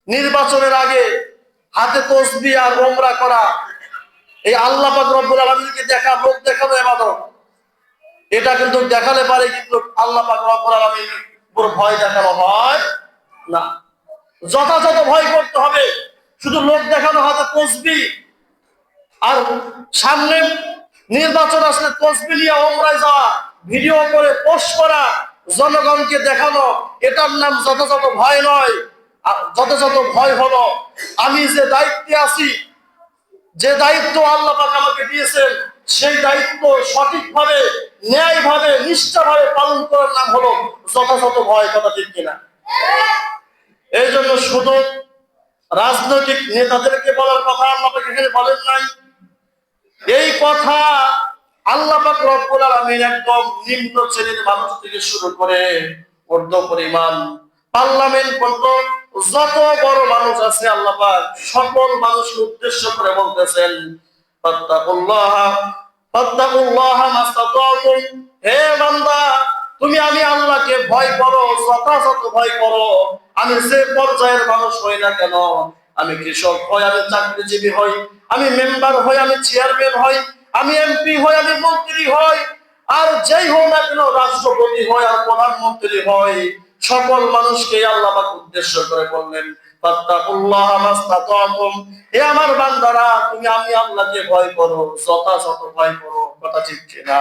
নির্বাচনের আগে হাতে তসবিহ আর উমরা করা, এই আল্লাহ পাক রব্বুল আলামিনকে দেখা, লোক দেখানো ইবাদত। এটা কিন্তু দেখালে পারে কিন্তু আল্লাহ পাক রব্বুল আলামিনের উপর ভয় দেখানো হয় না। যথাযথ ভয় করতে হবে। শুধু লোক দেখানো, হাতে তসবিহ আর সামনে নির্বাচন আসলে তসবিহ নিয়ে উমরায় যাওয়া, ভিডিও করে পোস্ট করা, জনগণকে দেখানো, এটার নাম যথাযথ ভয় নয়। যথাযথ ভয় হলো আমি যে দায়িত্বে আছি, যে দায়িত্ব আল্লাহ পাক আমাকে দিয়েছেন, সেই দায়িত্ব সঠিকভাবে, ন্যায়ভাবে, নিষ্ঠাভাবে পালন করার নাম হলো যথাযথ ভয়। কথা ঠিক কিনা? এই জন্য শুধু রাজনৈতিক নেতাদেরকে বলার কথা আল্লাহ পাক এখানে বলেন নাই। এই কথা আল্লাহ পাক রব্বুল আলামিন একদম নিম্ন শ্রেণীর মানুষ থেকে শুরু করে ঊর্ধ্ব পরিমাণ পার্লামেন্ট পর্যন্ত যত বড় মানুষ আছে আল্লাহ পাক সকল মানুষকে উদ্দেশ্য করে বলতেছেন, ফাত্তাকুল্লাহ ফাত্তাকুল্লাহ মাস্তাতাতুম, হে বান্দা তুমি আমি আল্লাহকে ভয় করো, যথাযথ ভয় করো। আমি যে পর্যায়ের মানুষ হই না কেন, আমি কৃষক হই, আমি চাকরিজীবী হই, আমি মেম্বার হই, আমি চেয়ারম্যান হই, আমি এমপি হই, আমি মন্ত্রী হই, আর যেই হোক না কেন, রাষ্ট্রপতি হয় আর প্রধানমন্ত্রী হয়, সকল মানুষকে আল্লাহ পাক উদ্দেশ্য করে বললেন, ফাত্তাকুল্লাহ মাস্তাতাতুম, হে আমার বান্দারা তুমি আমি আল্লাহকে ভয় করো, যথাযথ ভয় করো। কথা ঠিক কিনা?